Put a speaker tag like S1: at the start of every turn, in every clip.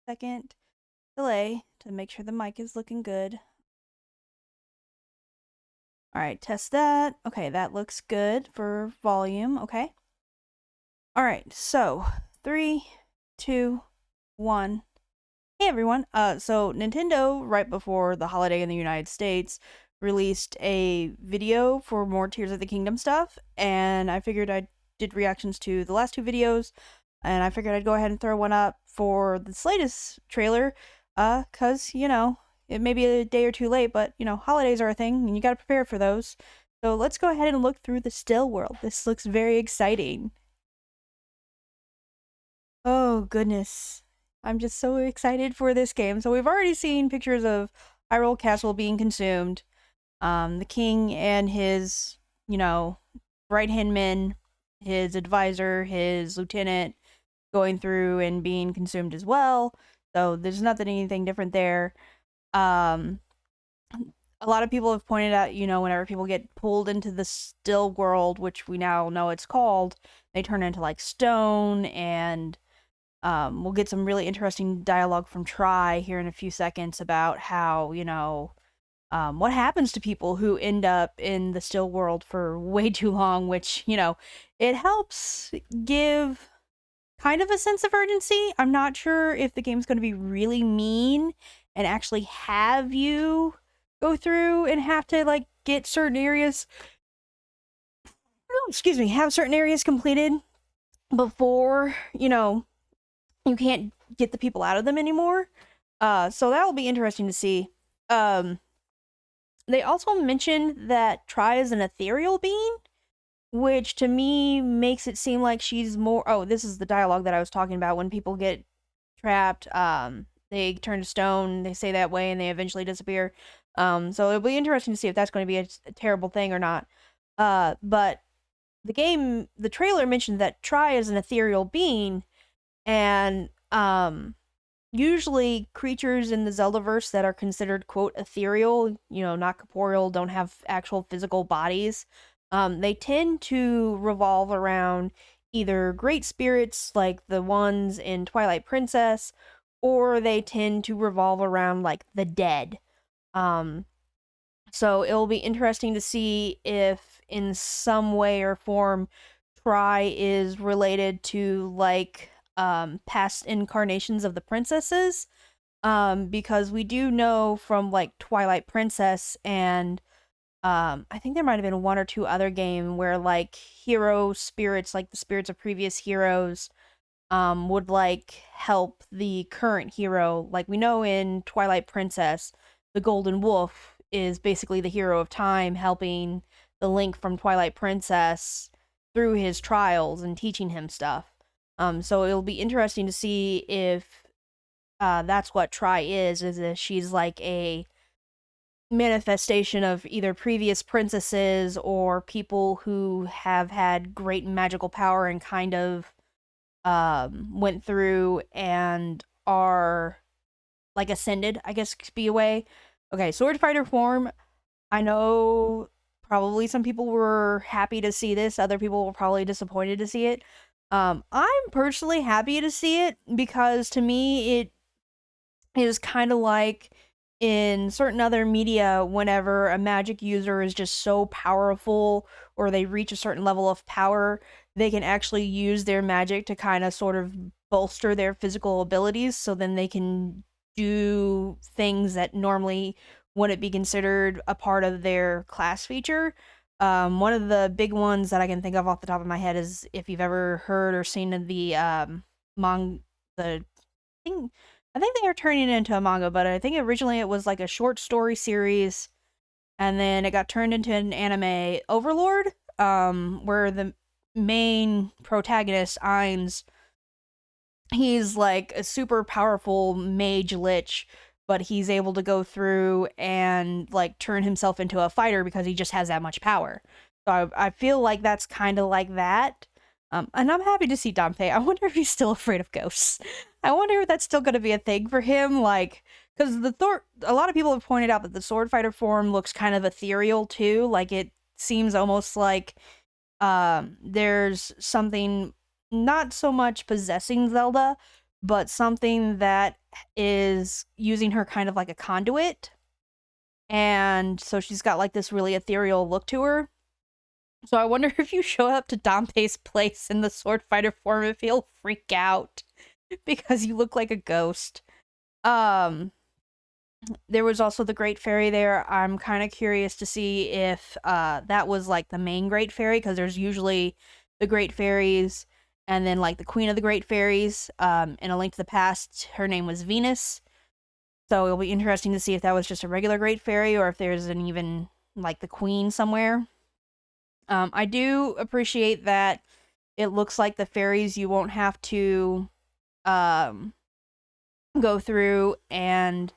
S1: second delay to make sure the mic is looking good. All right, test that. Okay, that looks good for volume. Okay. All right, so 3, 2, 1. Hey everyone. So Nintendo, right before the holiday in the United States, released a video for more Tears of the Kingdom stuff, and I figured I did reactions to the last two videos, and I figured I'd go ahead and throw one up for this latest trailer, cause, it may be a day or two late, but, holidays are a thing, and you gotta prepare for those. So let's go ahead and look through the still world. This looks very exciting. Oh, goodness. I'm just so excited for this game. So we've already seen pictures of Hyrule Castle being consumed. The king and his, right-hand men, his advisor, his lieutenant, going through and being consumed as well. So there's anything different there. A lot of people have pointed out, whenever people get pulled into the still world, which we now know it's called, they turn into like stone, and we'll get some really interesting dialogue from Tri here in a few seconds about how, what happens to people who end up in the still world for way too long, which, it helps give kind of a sense of urgency. I'm not sure if the game's going to be really mean and actually have you go through and have to, like, get certain areas, have certain areas completed before, you can't get the people out of them anymore. So that will be interesting to see. They also mentioned that Tri is an ethereal being, which to me makes it seem like she's more. Oh, this is the dialogue that I was talking about. When people get trapped, they turn to stone. They say that way, and they eventually disappear. So it'll be interesting to see if that's going to be a terrible thing or not. But the trailer mentioned that Tri is an ethereal being, and usually creatures in the Zeldaverse that are considered, quote, ethereal, not corporeal, don't have actual physical bodies, they tend to revolve around either great spirits like the ones in Twilight Princess, or they tend to revolve around like the dead. So it'll be interesting to see if in some way or form Tri is related to like past incarnations of the princesses, because we do know from like Twilight Princess and I think there might have been one or two other game where like hero spirits, like the spirits of previous heroes, would like help the current hero. Like we know in Twilight Princess, the Golden Wolf is basically the hero of time, helping the Link from Twilight Princess through his trials and teaching him stuff. So it'll be interesting to see if that's what Tri is that she's like a manifestation of either previous princesses or people who have had great magical power and kind of went through and are like ascended, I guess could be a way. Okay, sword fighter form. I know probably some people were happy to see this, other people were probably disappointed to see it. I'm personally happy to see it because to me it is kind of like in certain other media whenever a magic user is just so powerful or they reach a certain level of power, they can actually use their magic to kind of sort of bolster their physical abilities, so then they can do things that normally wouldn't be considered a part of their class feature. One of the big ones that I can think of off the top of my head is if you've ever heard or seen the the thing. I think they are turning it into a manga, but I think originally it was like a short story series, and then it got turned into an anime, Overlord, where the main protagonist, Ainz, he's like a super powerful mage lich, but he's able to go through and like turn himself into a fighter because he just has that much power. So I feel like that's kind of like that. And I'm happy to see Dante. I wonder if he's still afraid of ghosts. I wonder if that's still going to be a thing for him, like, because a lot of people have pointed out that the sword fighter form looks kind of ethereal too. Like it seems almost like there's something not so much possessing Zelda, but something that is using her kind of like a conduit. And so she's got like this really ethereal look to her. So I wonder if you show up to Dompe's place in the sword fighter form, if he'll freak out because you look like a ghost. Um, there was also the Great Fairy there. I'm kind of curious to see if that was like the main Great Fairy, because there's usually the Great Fairies and then like the Queen of the Great Fairies. In A Link to the Past, her name was Venus. So it'll be interesting to see if that was just a regular Great Fairy or if there's an even like the Queen somewhere. I do appreciate that it looks like the fairies you won't have to um, go through and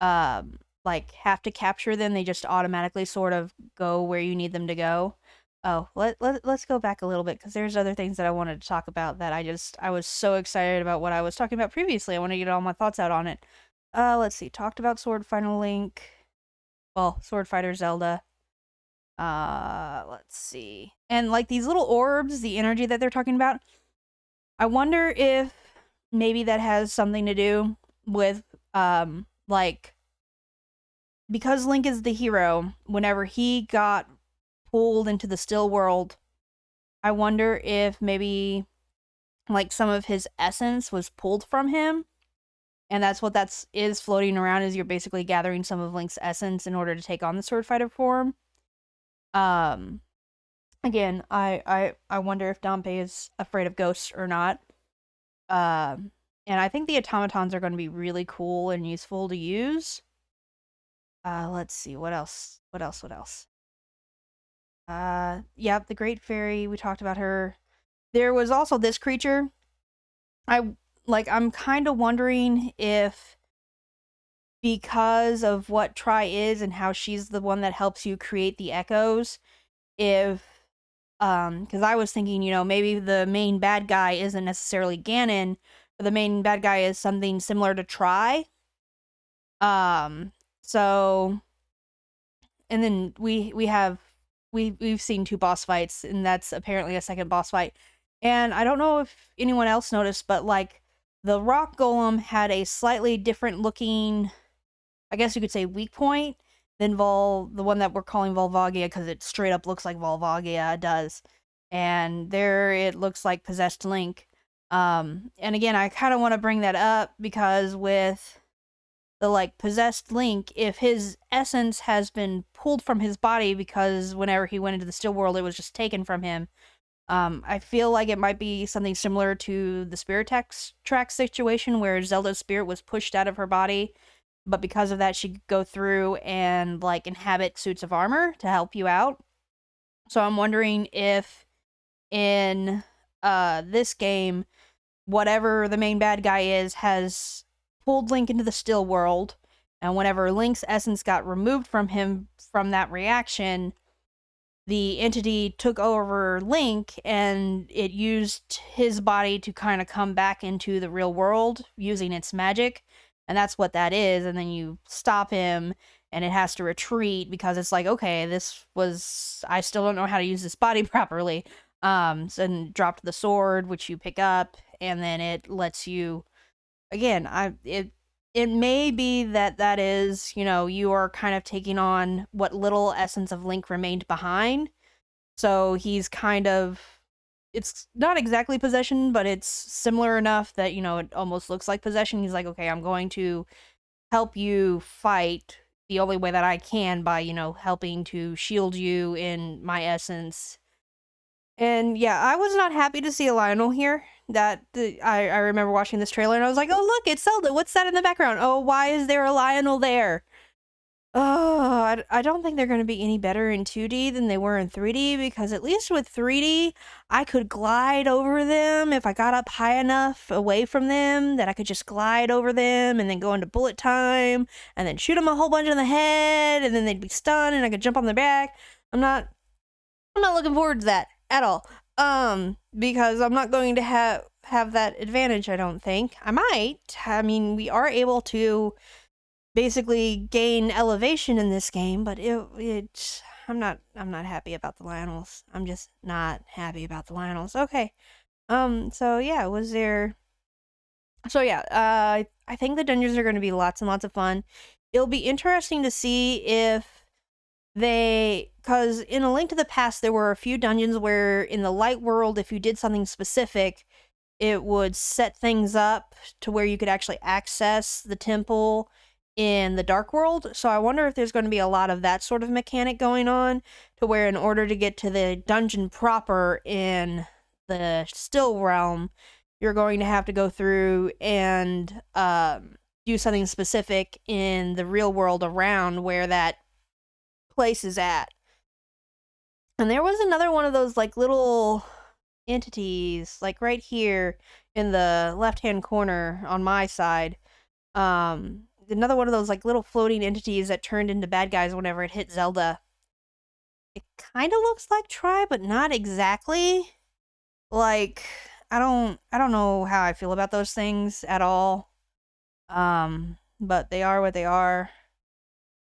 S1: like have to capture them. They just automatically sort of go where you need them to go. Oh, let's go back a little bit, because there's other things that I wanted to talk about that I was so excited about what I was talking about previously. I want to get all my thoughts out on it. Let's see. Talked about Sword Final Link. Well, Sword Fighter Zelda. Let's see. And like these little orbs, the energy that they're talking about, I wonder if maybe that has something to do with like, because Link is the hero, whenever he got pulled into the still world, I wonder if maybe like some of his essence was pulled from him, and that's what that's is floating around, is you're basically gathering some of Link's essence in order to take on the sword fighter form. Um Again, I wonder if Dompe is afraid of ghosts or not. And I think the automatons are going to be really cool and useful to use. Let's see, what else? What else? What else? Yep, the Great Fairy. We talked about her. There was also this creature. I'm kind of wondering if, because of what Tri is and how she's the one that helps you create the echoes, if because I was thinking, maybe the main bad guy isn't necessarily Ganon, but the main bad guy is something similar to Tri. Um, so, and then we've seen two boss fights, and that's apparently a second boss fight. And I don't know if anyone else noticed, but like the rock golem had a slightly different looking, I guess you could say, weak point than the one that we're calling Volvagia, because it straight up looks like Volvagia does. And there it looks like possessed Link. And again, I kind of want to bring that up because with the like possessed Link, if his essence has been pulled from his body because whenever he went into the still world, it was just taken from him. I feel like it might be something similar to the Spirit track situation where Zelda's spirit was pushed out of her body, but because of that, she could go through and like inhabit suits of armor to help you out. So I'm wondering if in this game, whatever the main bad guy is has pulled Link into the still world, and whenever Link's essence got removed from him from that reaction, the entity took over Link and it used his body to kind of come back into the real world using its magic. And that's what that is. And then you stop him and it has to retreat, because it's like, okay, I still don't know how to use this body properly. So then dropped the sword, which you pick up, and then it lets you, again, it may be that is, you are kind of taking on what little essence of Link remained behind. So he's kind of, it's not exactly possession, but it's similar enough that, it almost looks like possession. He's like, okay, I'm going to help you fight the only way that I can by, helping to shield you in my essence. And yeah, I was not happy to see a Lionel here. I remember watching this trailer and I was like, oh, look, it's Zelda. What's that in the background? Oh, why is there a Lionel there? Oh, I don't think they're going to be any better in 2D than they were in 3D, because at least with 3D, I could glide over them if I got up high enough away from them that I could just glide over them and then go into bullet time and then shoot them a whole bunch in the head and then they'd be stunned and I could jump on their back. I'm not looking forward to that at all. Because I'm not going to have that advantage, I don't think. I might. I mean, we are able to basically gain elevation in this game, but I'm not happy about the Lionels. I'm just not happy about the Lionels. Okay. So yeah, was there So yeah, I think the dungeons are going to be lots and lots of fun. It'll be interesting to see if because in A Link to the Past, there were a few dungeons where in the light world, if you did something specific, it would set things up to where you could actually access the temple in the dark world. So I wonder if there's going to be a lot of that sort of mechanic going on, to where in order to get to the dungeon proper in the still realm, you're going to have to go through and do something specific in the real world around where that place is at. And there was another one of those like little entities, like right here in the left hand corner on my side. Another one of those like little floating entities that turned into bad guys whenever it hit Zelda. It kind of looks like Tri, but not exactly. Like I don't know how I feel about those things at all. But they are what they are.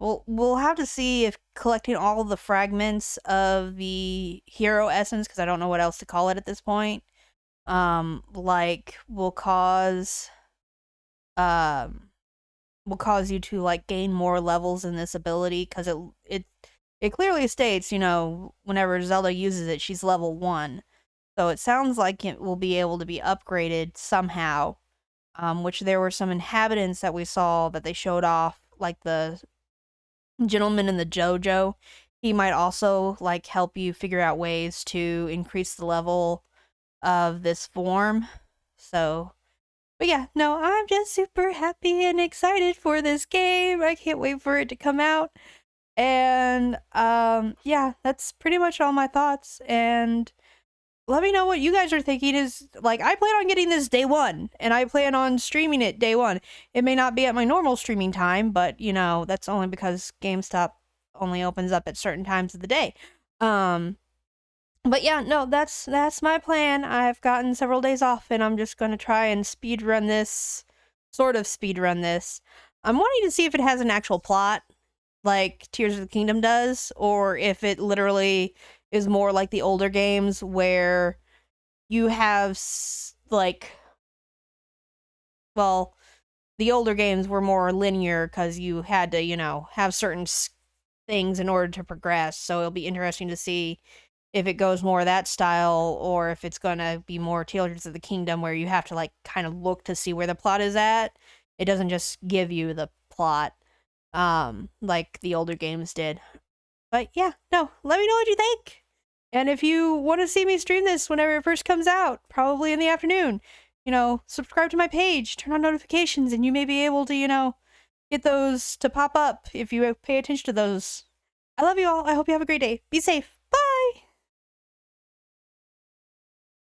S1: We'll have to see if collecting all of the fragments of the hero essence, because I don't know what else to call it at this point, like um will cause you to like gain more levels in this ability, because it clearly states, whenever Zelda uses it, she's level 1. So it sounds like it will be able to be upgraded somehow. Which there were some inhabitants that we saw that they showed off, like the gentleman in the JoJo. He might also like help you figure out ways to increase the level of this form. So, but yeah, no, I'm just super happy and excited for this game. I can't wait for it to come out. And yeah, that's pretty much all my thoughts. And let me know what you guys are thinking. Is like, I plan on getting this day one, and I plan on streaming it day one. It may not be at my normal streaming time, but that's only because GameStop only opens up at certain times of the day. But yeah, no, that's my plan. I've gotten several days off, and I'm just gonna try and speed run this, sort of speed run this. I'm wanting to see if it has an actual plot, like Tears of the Kingdom does, or if it literally is more like the older games where you have like, well, the older games were more linear because you had to, have certain things in order to progress. So it'll be interesting to see if it goes more that style, or if it's gonna be more Tears of the Kingdom where you have to like kind of look to see where the plot is at. It doesn't just give you the plot, like the older games did. But yeah, no, let me know what you think. And if you want to see me stream this whenever it first comes out, probably in the afternoon, subscribe to my page, turn on notifications, and you may be able to, get those to pop up if you pay attention to those. I love you all. I hope you have a great day. Be safe.